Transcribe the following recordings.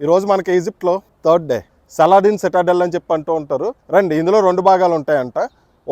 ఈరోజు మనకి ఈజిప్ట్లో third day. సలాడిన్ Citadel అని చెప్పి అంటూ ఉంటారు. రండి, ఇందులో 2 భాగాలు ఉంటాయంట.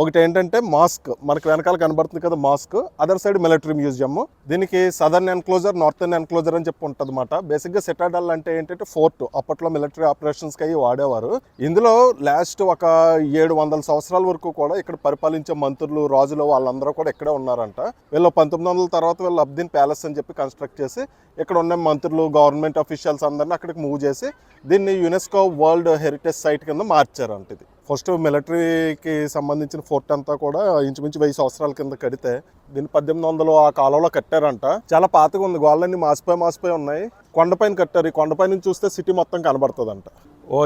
ఒకటి ఏంటంటే మాస్క్, మనకు వెనకాల కనబడుతుంది కదా mask, other side military museum. దీనికి సదర్న్ ఎన్క్లోజర్, నార్థన్ ఎన్క్లోజర్ అని చెప్పి ఉంటుంది అనమాట. బేసిక్గా సిటాడెల్ అంటే ఏంటంటే ఫోర్ట్, అప్పట్లో మిలిటరీ ఆపరేషన్స్కి అయ్యి వాడేవారు. ఇందులో లాస్ట్ ఒక 700 సంవత్సరాల వరకు కూడా ఇక్కడ పరిపాలించే మంత్రులు, రాజులు వాళ్ళందరూ కూడా ఇక్కడే ఉన్నారంట. వీళ్ళు 1900 తర్వాత వీళ్ళు అబ్దీన్ ప్యాలెస్ అని చెప్పి కన్స్ట్రక్ట్ చేసి ఇక్కడ ఉన్న మంత్రులు, గవర్నమెంట్ అఫీషియల్స్ అందరినీ అక్కడికి మూవ్ చేసి దీన్ని యునెస్కో వరల్డ్ హెరిటేజ్ సైట్ కింద మార్చారంట. ఇది ఫస్ట్ మిలిటరీకి సంబంధించిన ఫోర్ట్ అంతా కూడా ఇంచుమించు 1000 సంవత్సరాల కింద కడితే దీన్ని 1800 ఆ కాలంలో కట్టారంట. చాలా పాతగా ఉంది, గోళ్ళన్నీ మాసిపోయి ఉన్నాయి. కొండపైన కట్టారు. ఈ కొండపై నుంచి చూస్తే సిటీ మొత్తం కనబడుతుందంట.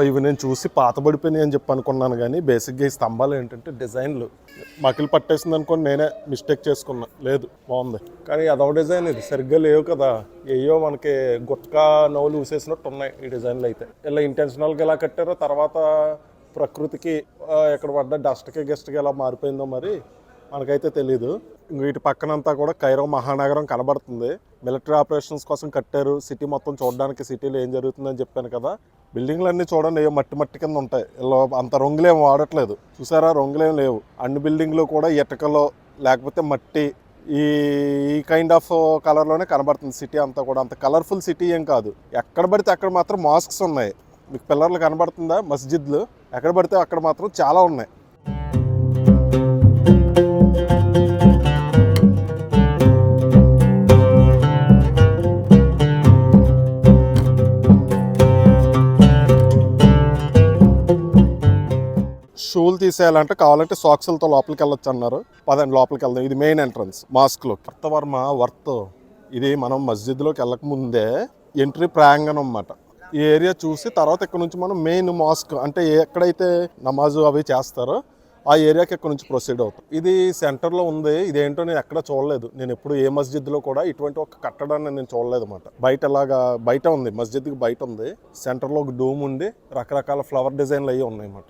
ఇవి నేను చూసి పాతబడిపోయినాయి అని చెప్పి అనుకున్నాను, కానీ బేసిక్గా ఈ స్తంభాలు ఏంటంటే డిజైన్లు మకిలి పట్టేసింది అనుకోని నేనే మిస్టేక్ చేసుకున్నా. లేదు, బాగుంది, కానీ అదొక డిజైన్, ఇది సరిగ్గా లేవు కదా. ఏయో మనకి గుట్కా నవ్వులు ఊసేసినట్టు ఉన్నాయి ఈ డిజైన్లు అయితే. ఇలా ఇంటెన్షనల్గా ఎలా కట్టారో, తర్వాత ప్రకృతికి ఎక్కడ పడ్డ డస్ట్కి గెస్ట్కి ఎలా మారిపోయిందో మరి మనకైతే తెలీదు. వీటి పక్కనంతా కూడా కైరో మహానగరం కనబడుతుంది. మిలిటరీ ఆపరేషన్స్ కోసం కట్టారు. సిటీ మొత్తం చూడడానికి, సిటీలో ఏం జరుగుతుందని చెప్పాను కదా. బిల్డింగ్లు అన్నీ చూడండి, ఏ మట్టి కింద ఉంటాయి. ఇలా అంత రంగులేం వాడట్లేదు, చూసారా, రంగులేం లేవు. అన్ని బిల్డింగ్లు కూడా ఇటుకలో లేకపోతే మట్టి, ఈ కైండ్ ఆఫ్ కలర్లోనే కనబడుతుంది సిటీ అంతా కూడా. అంత కలర్ఫుల్ సిటీ ఏం కాదు. ఎక్కడ పడితే అక్కడ మాత్రం మాస్క్స్ ఉన్నాయి. మీకు పిల్లర్లు కనబడుతుందా, మస్జిద్లు ఎక్కడ పడితే అక్కడ మాత్రం చాలా ఉన్నాయి. షూలు తీసేయాలంటే కావాలంటే సాక్సులతో లోపలికి వెళ్ళొచ్చు అన్నారు. పదండి లోపలికి వెళ్దాం. ఇది మెయిన్ ఎంట్రన్స్ మాస్క్లో. వర్తవర్మ ఇది మనం మస్జిద్లోకి వెళ్ళకముందే ఎంట్రీ ప్రాంగణం అన్నమాట. ఈ ఏరియా చూసి తర్వాత ఇక్కడ నుంచి మనం మెయిన్ మాస్క్ అంటే ఎక్కడైతే నమాజు అవి చేస్తారో ఆ ఏరియాకి ఇక్కడ నుంచి ప్రొసీడ్ అవుతాం. ఇది సెంటర్లో ఉంది. ఇదేంటో నేను ఎక్కడ చూడలేదు. నేను ఎప్పుడు ఏ మస్జిద్లో కూడా ఇటువంటి ఒక కట్టడాన్ని నేను చూడలేదు అనమాట. బయట ఉంది, మస్జిద్కి బయట ఉంది. సెంటర్లో ఒక డూమ్ ఉండి రకరకాల ఫ్లవర్ డిజైన్లు అవి ఉన్నాయి అన్నమాట.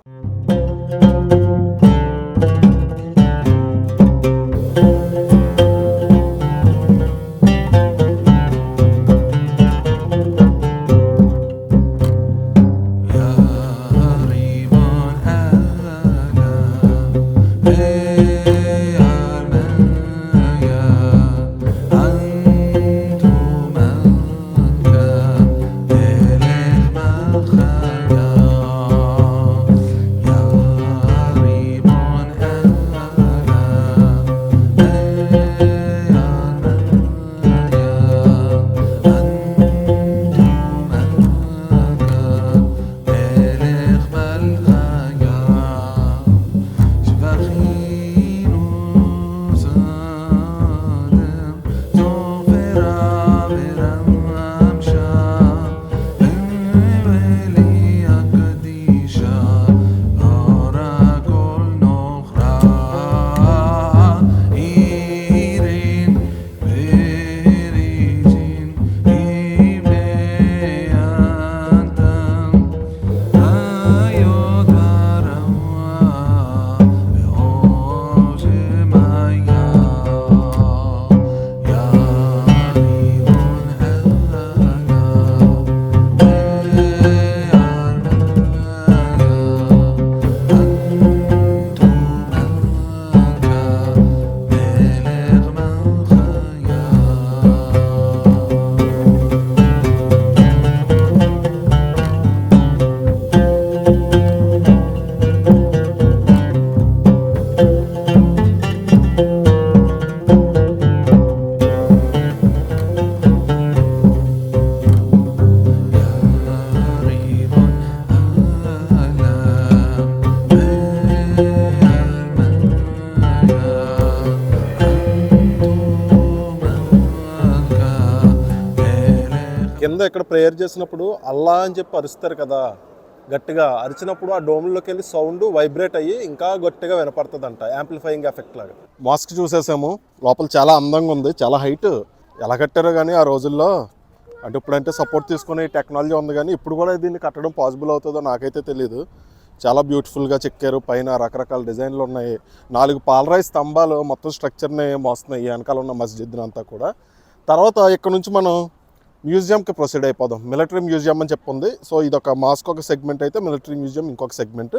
కింద ఇక్కడ ప్రేయర్ చేసినప్పుడు అల్లా అని చెప్పి అరుస్తారు కదా, గట్టిగా అరిచినప్పుడు ఆ డోమ్లోకి వెళ్ళి సౌండ్ వైబ్రేట్ అయ్యి ఇంకా గట్టిగా వినపడుతుంది అంట, యాంప్లిఫైయింగ్ ఎఫెక్ట్ లాగా. మాస్క్ చూసేసాము, లోపల చాలా అందంగా ఉంది, చాలా హైట్. ఎలా కట్టారో కానీ ఆ రోజుల్లో, అంటే ఇప్పుడంటే సపోర్ట్ తీసుకునే టెక్నాలజీ ఉంది కానీ ఇప్పుడు కూడా దీన్ని కట్టడం పాసిబుల్ అవుతుందో నాకైతే తెలియదు. చాలా బ్యూటిఫుల్గా చెక్కారు. పైన రకరకాల డిజైన్లు ఉన్నాయి. 4 పాలరాయి స్తంభాలు మొత్తం స్ట్రక్చర్ని మోస్తున్నాయి వెనకాల ఉన్న మస్జిద్ అంతా కూడా. తర్వాత ఇక్కడ నుంచి మనం మ్యూజియంకి ప్రొసీడ్ అయిపోదాం. మిలిటరీ మ్యూజియం అని చెప్పుంది. సో ఇదొక మాస్క్ ఒక సెగ్మెంట్ అయితే మిలిటరీ మ్యూజియం ఇంకొక సెగ్మెంట్.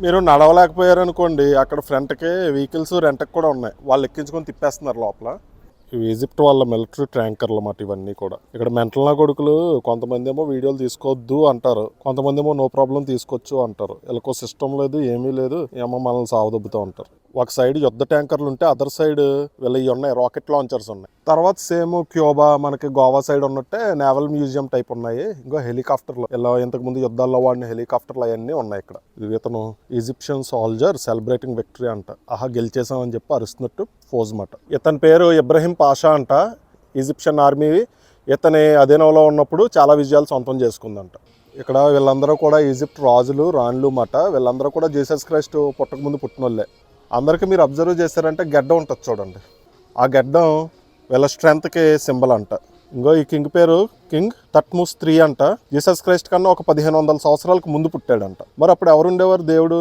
మీరు నడవలేకపోయారనుకోండి, అక్కడ ఫ్రంట్కి వెహికల్స్ రెంట్కి కూడా ఉన్నాయి, వాళ్ళు ఎక్కించుకొని తిప్పేస్తున్నారు లోపల. ఇవి ఈజిప్ట్ వాళ్ళ మిలిటరీ ట్యాంకర్లు అన్నమాట ఇవన్నీ కూడా. ఇక్కడ మెంటల్ నా కొడుకులు కొంతమంది ఏమో వీడియోలు తీసుకోవద్దు అంటారు, కొంతమంది ఏమో నో ప్రాబ్లం తీసుకోవచ్చు అంటారు. వీళ్ళకో సిస్టమ్ లేదు, ఏమీ లేదు, ఏమో మనల్ని సావదొబ్బుతూ ఉంటారు. ఒక సైడ్ యుద్ధ ట్యాంకర్లు ఉంటే అదర్ సైడ్ వీళ్ళవి ఉన్నాయి, రాకెట్ లాంచర్స్ ఉన్నాయి. తర్వాత సేమ్ క్యూబా మనకి గోవా సైడ్ ఉన్నట్టే నేవల్ మ్యూజియం టైప్ ఉన్నాయి. ఇంకో హెలికాప్టర్లు ఇలా ఇంతకుముందు యుద్ధాల్లో వాడిన హెలికాప్టర్లు అవన్నీ ఉన్నాయి ఇక్కడ. ఇది ఇతను ఈజిప్షియన్ సోల్జర్ సెలబ్రేటింగ్ విక్టరీ అంట. ఆహా గెలిచేసామని చెప్పి అరుస్తున్నట్టు ఫోజ్ మాట. ఇతని పేరు ఇబ్రహీం పాషా అంట. ఈజిప్షియన్ ఆర్మీ ఇతని అధీనంలో ఉన్నప్పుడు చాలా విజయాలు సొంతం చేసుకుందంట. ఇక్కడ వీళ్ళందరూ కూడా ఈజిప్ట్ రాజులు రాణులు మాట. వీళ్ళందరూ కూడా జీసస్ క్రైస్ట్ పుట్టక ముందు పుట్టినోళ్ళే. అందరికీ మీరు అబ్జర్వ్ చేశారంటే గడ్డం ఉంటుంది చూడండి, ఆ గడ్డం వీళ్ళ స్ట్రెంత్కి సింబల్ అంట. ఇంకో ఈ కింగ్ పేరు కింగ్ తట్మూస్ III అంట. జీసస్ క్రైస్ట్ కన్నా ఒక 1500 సంవత్సరాలకు ముందు పుట్టాడంట. మరి అప్పుడు ఎవరుండేవారు దేవుడు?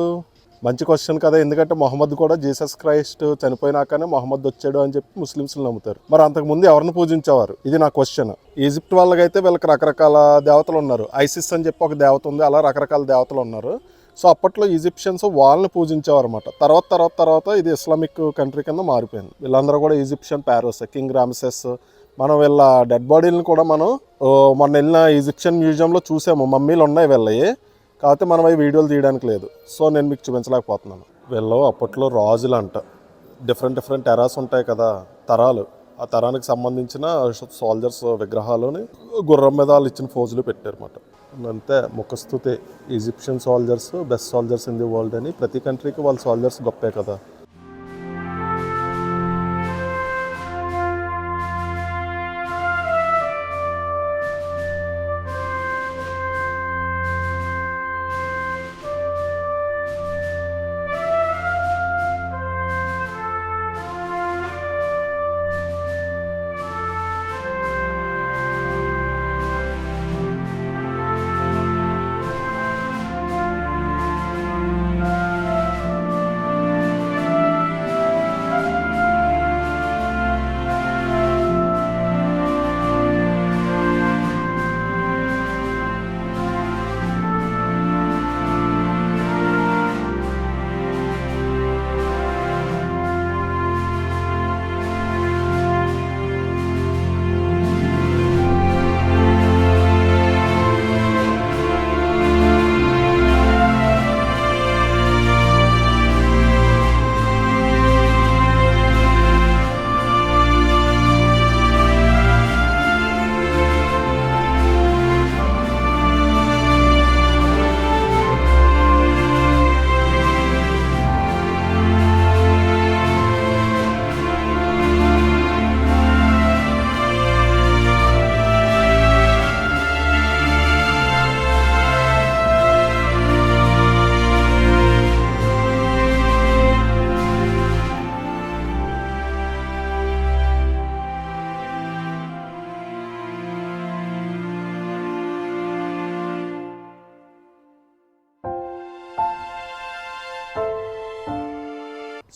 మంచి క్వశ్చన్ కదా, ఎందుకంటే మొహమ్మద్ కూడా జీసస్ క్రైస్ట్ చనిపోయినాకనే మొహమ్మద్ వచ్చాడు అని చెప్పి ముస్లిమ్స్లు నమ్ముతారు. మరి అంతకుముందు ఎవరిని పూజించేవారు? ఇది నా క్వశ్చన్. ఈజిప్ట్ వాళ్ళకైతే వీళ్ళకి రకరకాల దేవతలు ఉన్నారు. ఐసిస్ అని చెప్పి ఒక దేవత ఉంది, అలా రకరకాల దేవతలు ఉన్నారు. సో అప్పట్లో ఈజిప్షియన్స్ వాళ్ళని పూజించేవారు అనమాట. తర్వాత ఇది ఇస్లామిక్ కంట్రీ కింద మారిపోయింది. వీళ్ళందరూ కూడా ఈజిప్షియన్ పారోస్, కింగ్ రామ్సెస్. మనం వీళ్ళ డెడ్ బాడీలను కూడా మనం మొన్న వెళ్ళిన ఈజిప్షియన్ మ్యూజియంలో చూసాము, మమ్మీలు ఉన్నాయి వీళ్ళవి. కాకపోతే మనం అవి వీడియోలు తీయడానికి లేదు, సో నేను మీకు చూపించలేకపోతున్నాను. వీళ్ళు అప్పట్లో రాజులు అంట. డిఫరెంట్ ఎరాస్ ఉంటాయి కదా, తరాలు. ఆ తరానికి సంబంధించిన సోల్జర్స్ విగ్రహాలని గుర్రం మీద వాళ్ళు ఇచ్చిన ఫోజులు పెట్టారన్నమాట. అంతే ముఖస్తుతే. Egyptian soldiers best soldiers in the world అని. ప్రతి కంట్రీకి వాళ్ళ సోల్జర్స్ గొప్పే కదా.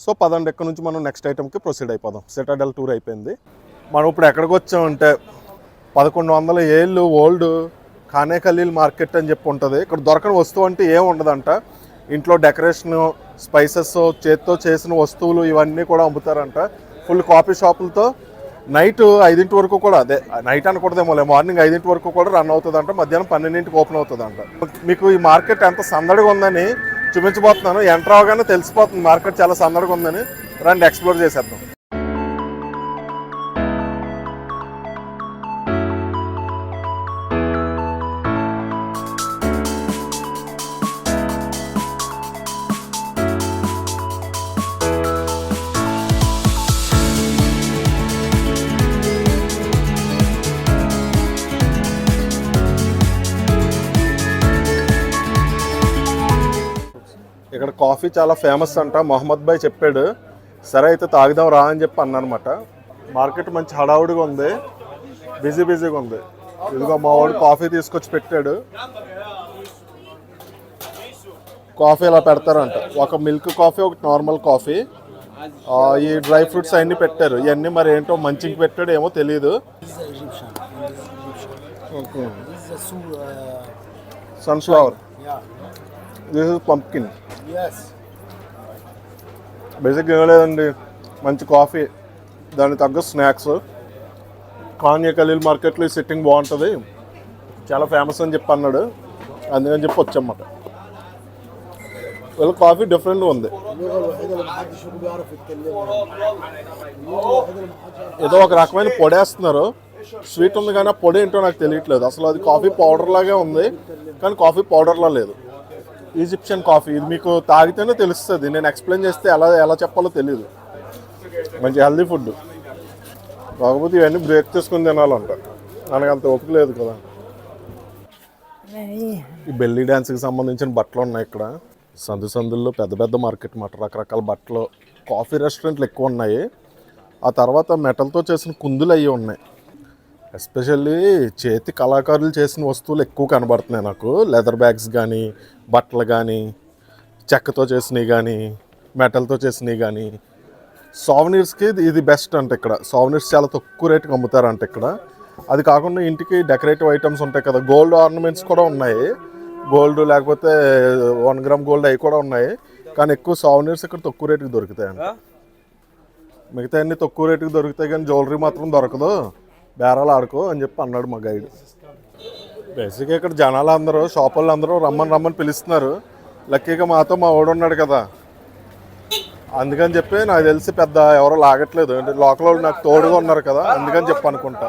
సో పదండి, ఎక్కడి నుంచి మనం నెక్స్ట్ ఐటమ్కి ప్రొసీడ్ అయిపోదాం. సిటాడెల్ టూర్ అయిపోయింది. మనం ఇప్పుడు ఎక్కడికి వచ్చామంటే 1100 ఏళ్ళు ఓల్డ్ ఖానే ఖలీల్ మార్కెట్ అని చెప్పి ఉంటుంది. ఇక్కడ దొరకని వస్తువు అంటే ఏం ఉండదంట. ఇంట్లో డెకరేషను, స్పైసెస్, చేతితో చేసిన వస్తువులు ఇవన్నీ కూడా అమ్ముతారంట. ఫుల్ కాఫీ షాపులతో నైట్ 5 వరకు కూడా, అదే నైట్ అనకూడదేమో, మార్నింగ్ 5 వరకు కూడా రన్ అవుతుందంట. మధ్యాహ్నం 12 ఓపెన్ అవుతుందంట. మీకు ఈ మార్కెట్ ఎంత సందడిగా ఉందని చూపించబోతున్నాను. ఎంటర్ అవగానే తెలిసిపోతుంది మార్కెట్ చాలా సందడిగా ఉందని. రండి ఎక్స్ప్లోర్ చేసేద్దాం. ఇక్కడ కాఫీ చాలా ఫేమస్ అంట, మొహమ్మద్ భాయ్ చెప్పాడు. సరే అయితే తాగుదాం రా అని చెప్పి అన్నమాట. మార్కెట్ మంచి హడావుడిగా ఉంది, బిజీగా ఉంది. ఇదిగో మా వాడు కాఫీ తీసుకొచ్చి పెట్టాడు. కాఫీ ఇలా పెడతారంట, ఒక మిల్క్ కాఫీ, ఒక నార్మల్ కాఫీ. ఈ డ్రై ఫ్రూట్స్ అన్నీ పెట్టారు. ఇవన్నీ మరి ఏంటో మంచికి పెట్టాడు ఏమో తెలియదు. This is a sunflower, yeah. This is pumpkin. Yes. బేసిక్గా ఏం లేదండి, మంచి కాఫీ, దానికి తగ్గ స్నాక్స్. ఖాన్ ఖలీల్ మార్కెట్లో ఈ సిట్టింగ్ బాగుంటుంది, చాలా ఫేమస్ అని చెప్పి అన్నాడు, అందుకని చెప్పి వచ్చామాట. వీళ్ళ కాఫీ డిఫరెంట్గా ఉంది. ఏదో ఒక రకమైన పొడి వేస్తున్నారు, స్వీట్ ఉంది కానీ ఆ పొడి ఏంటో నాకు తెలియట్లేదు. అసలు అది కాఫీ పౌడర్ లాగే ఉంది కానీ కాఫీ పౌడర్లా లేదు. ఈజిప్షియన్ కాఫీ, ఇది మీకు తాగితేనే తెలుస్తుంది, నేను ఎక్స్ప్లెయిన్ చేస్తే ఎలా చెప్పాలో తెలియదు. మంచి హెల్దీ ఫుడ్, కాకపోతే ఇవన్నీ బ్రేక్ చేసుకుని తినాలంట, ನನಗೆ అంత ఓపిక లేదు కదా. ఈ బెల్లీ డ్యాన్స్కి సంబంధించిన బట్టలు ఉన్నాయి ఇక్కడ. సందుల్లో పెద్ద పెద్ద మార్కెట్ మాట, రకరకాల బట్టలు. కాఫీ రెస్టారెంట్లు ఎక్కువ ఉన్నాయి. ఆ తర్వాత మెటల్తో చేసిన కుందులు అవి ఉన్నాయి. ఎస్పెషల్లీ చేతి కళాకారులు చేసిన వస్తువులు ఎక్కువ కనబడుతున్నాయి నాకు. లెదర్ బ్యాగ్స్ కానీ, బట్టలు కానీ, చెక్కతో చేసినవి కానీ, మెటల్తో చేసినవి కానీ. సోవనీర్స్కి ఇది బెస్ట్ అంట ఇక్కడ. సోవనీర్స్ చాలా తక్కువ రేటుకి అమ్ముతారంట ఇక్కడ. అది కాకుండా ఇంటికి డెకరేటివ్ ఐటమ్స్ ఉంటాయి కదా, గోల్డ్ ఆర్నమెంట్స్ కూడా ఉన్నాయి. గోల్డ్ లేకపోతే 1 గ్రామ్ గోల్డ్ అవి కూడా ఉన్నాయి. కానీ ఎక్కువ సోవనీర్స్ ఇక్కడ తక్కువ రేటుకి దొరుకుతాయంట. మిగతా అన్నీ తక్కువ రేటుకి దొరుకుతాయి కానీ జ్యువెలరీ మాత్రం దొరకదు, బేరాలు ఆడుకో అని చెప్పి అన్నాడు మా గైడ్. బేసిక్గా ఇక్కడ జనాలు అందరూ, షాప్ వాళ్ళు అందరూ రమ్మని పిలుస్తున్నారు. లక్కీగా మాతో మా వాడు ఉన్నాడు కదా, అందుకని చెప్పి నాకు తెలిసి పెద్ద ఎవరో లాగట్లేదు. అంటే లోకల్ వాళ్ళు నాకు తోడుగా ఉన్నారు కదా, అందుకని చెప్పి అనుకుంటా.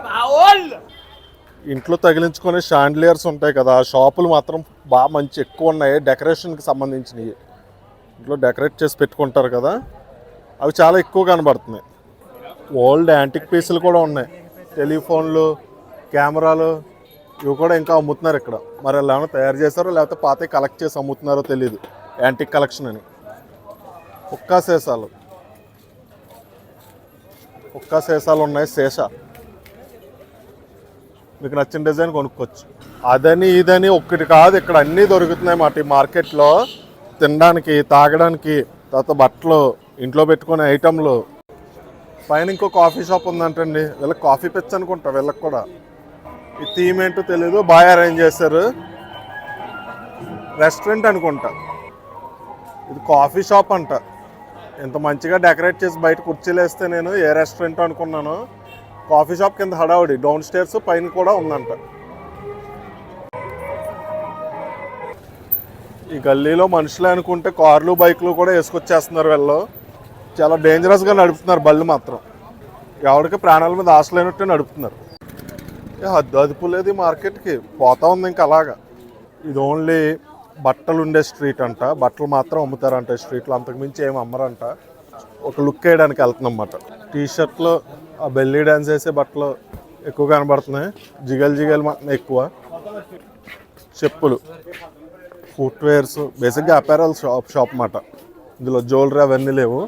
ఇంట్లో తగిలించుకునే షాండ్లియర్స్ ఉంటాయి కదా, షాపులు మాత్రం బాగా మంచి ఎక్కువ ఉన్నాయి, డెకరేషన్కి సంబంధించినవి. ఇంట్లో డెకరేట్ చేసి పెట్టుకుంటారు కదా, అవి చాలా ఎక్కువ కనబడుతున్నాయి. ఓల్డ్ యాంటిక్ పీసులు కూడా ఉన్నాయి, టెలిఫోన్లు, కెమెరాలు, ఇవి కూడా ఇంకా అమ్ముతున్నారు ఇక్కడ. మరి వాళ్ళు ఏమైనా తయారు చేశారో లేకపోతే పాత కలెక్ట్ చేసి అమ్ముతున్నారో తెలియదు, యాంటిక్ కలెక్షన్ అని. ఒక్క సీసాలు ఉన్నాయి, శేష. మీకు నచ్చిన డిజైన్ కొనుక్కోవచ్చు. అదని ఇదని ఒక్కటి కాదు, ఇక్కడ అన్నీ దొరుకుతున్నాయి మాట ఈ మార్కెట్లో. తినడానికి, తాగడానికి, తర్వాత బట్టలు, ఇంట్లో పెట్టుకునే ఐటమ్లు. పైన ఇంకో కాఫీ షాప్ ఉందంటండి, వీళ్ళకి కాఫీ పిచ్చి అనుకుంటా వీళ్ళకి కూడా. ఈ థీమ్ ఏంటో తెలీదు, బాగా అరేంజ్ చేశారు. రెస్టారెంట్ అనుకుంటా, ఇది కాఫీ షాప్ అంట. ఇంత మంచిగా డెకరేట్ చేసి బయట కుర్చీలు వేస్తే నేను ఏ రెస్టారెంట్ అనుకున్నాను. కాఫీ షాప్ కింద హడావుడి, డౌన్ స్టేర్స్ పైన కూడా ఉందంట. ఈ గల్లీలో మనుషులే అనుకుంటే కార్లు, బైక్లు కూడా వేసుకొచ్చేస్తున్నారు వీళ్ళు. చాలా డేంజరస్గా నడుపుతున్నారు బళ్ళు మాత్రం. ఎవరికి ప్రాణాల మీద ఆశ లేనట్టే నడుపుతున్నారు. అదుపు లేదు ఈ మార్కెట్కి, పోతా ఉంది ఇంకా అలాగా. ఇది ఓన్లీ బట్టలు ఉండే స్ట్రీట్ అంట, బట్టలు మాత్రం అమ్ముతారంట ఈ స్ట్రీట్లో, అంతకుమించి ఏమి అమ్మరంట. ఒక లుక్ వేయడానికి వెళ్తున్నాం అన్నమాట. టీషర్ట్లు, ఆ బెల్లీ డ్యాన్స్ వేసే బట్టలు ఎక్కువ కనబడుతున్నాయి, జిగల్ మాత్రం ఎక్కువ. చెప్పులు, ఫుట్వేర్స్, బేసిక్గా అపారల్ షాప్ అన్నమాట. ఇందులో జ్యువెలరీ అవన్నీ లేవు.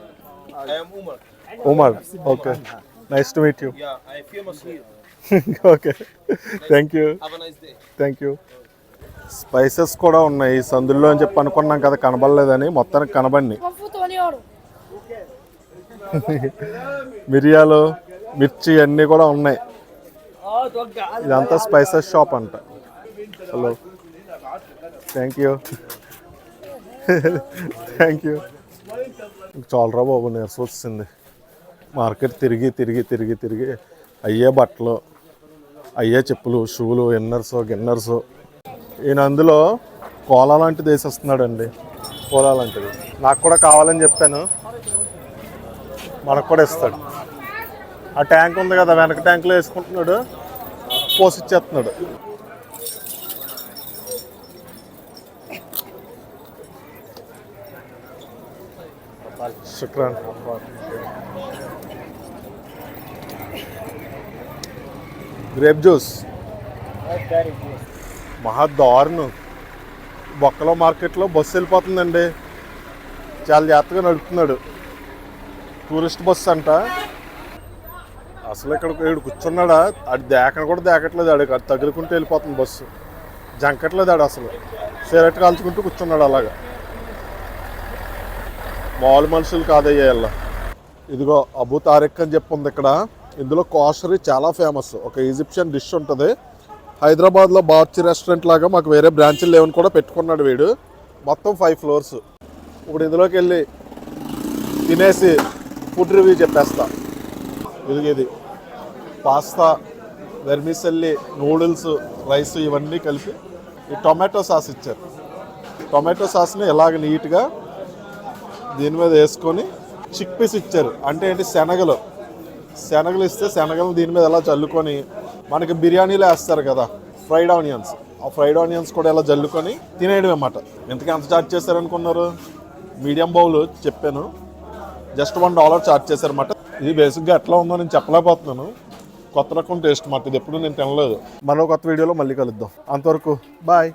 Umar, okay, nice to meet you. Okay, thank you. Spices కూడా ఉన్నాయి ఈ సందుల్లో అని చెప్పి అనుకున్నాం కదా, కనబడలేదని. మొత్తానికి కనబడి మిరియాలు, మిర్చి అన్నీ కూడా ఉన్నాయి. ఇదంతా స్పైసెస్ షాప్ అంట. Hello, thank you. చాలరా బాబు, నీరసం వచ్చింది. మార్కెట్ తిరిగి అయ్యే బట్టలు, అయ్యే చెప్పులు, షూలు, గిన్నర్స్. ఈయన అందులో కోలా లాంటిది వేసేస్తున్నాడండి. కోలా లాంటిది నాకు కూడా కావాలని చెప్పాను, మనకు కూడా ఇస్తాడు. ఆ ట్యాంక్ ఉంది కదా, వెనక ట్యాంక్లో వేసుకుంటున్నాడు, పోసిచ్చేస్తున్నాడు. శుక్రాన్. గ్రేప్ జ్యూస్ మహా దారుణం. బొక్కలో మార్కెట్లో బస్సు వెళ్ళిపోతుందండి, చాలా జాగ్రత్తగా నడుపుతున్నాడు. టూరిస్ట్ బస్సు అంట. అసలు ఇక్కడ కూర్చున్నాడా, అది కూడా దేకట్లేదు, ఆడికి అది తగులుకుంటూ వెళ్ళిపోతుంది బస్సు. జంకట్లేదు ఆడు, అసలు సిగరెట్ కాల్చుకుంటూ కూర్చున్నాడు అలాగా. మామూలు మనుషులు కాదయ్యేలా. ఇదిగో అబూ తారిక్ అని చెప్పి ఉంది ఇక్కడ. ఇందులో కోషరీ చాలా ఫేమస్. ఒక ఈజిప్షియన్ డిష్ ఉంటుంది, హైదరాబాద్లో బార్చి రెస్టారెంట్ లాగా మాకు వేరే బ్రాంచ్లు లేవని కూడా పెట్టుకున్నాడు వీడు. మొత్తం 5 ఫ్లోర్స్. ఇప్పుడు ఇందులోకి వెళ్ళి తినేసి ఫుడ్ రివ్యూ చెప్పేస్తా. ఇది పాస్తా, వెర్మిసెల్లి, నూడిల్స్, రైస్ ఇవన్నీ కలిపి ఈ టొమాటో సాస్ ఇచ్చారు. టొమాటో సాస్ని ఎలాగ నీట్గా దీని మీద వేసుకొని చిక్ పీస్ ఇచ్చారు. అంటే ఏంటి, శనగలు ఇస్తే శనగలు దీని మీద ఎలా చల్లుకొని, మనకి బిర్యానీలో వేస్తారు కదా ఫ్రైడ్ ఆనియన్స్, ఆ ఫ్రైడ్ ఆనియన్స్ కూడా ఎలా జల్లుకొని తినేయడం అన్నమాట. ఎంతకీ ఎంత ఛార్జ్ చేశారనుకున్నారు? మీడియం బౌల్ చెప్పాను, జస్ట్ $1 ఛార్జ్ చేశారన్నమాట. ఇది బేసిక్గా ఎట్లా ఉందో నేను చెప్పలేకపోతున్నాను. కొత్త రకం టేస్ట్ మాట, ఇది ఎప్పుడు నేను తినలేదు. మరో కొత్త వీడియోలో మళ్ళీ కలుద్దాం. అంతవరకు బాయ్.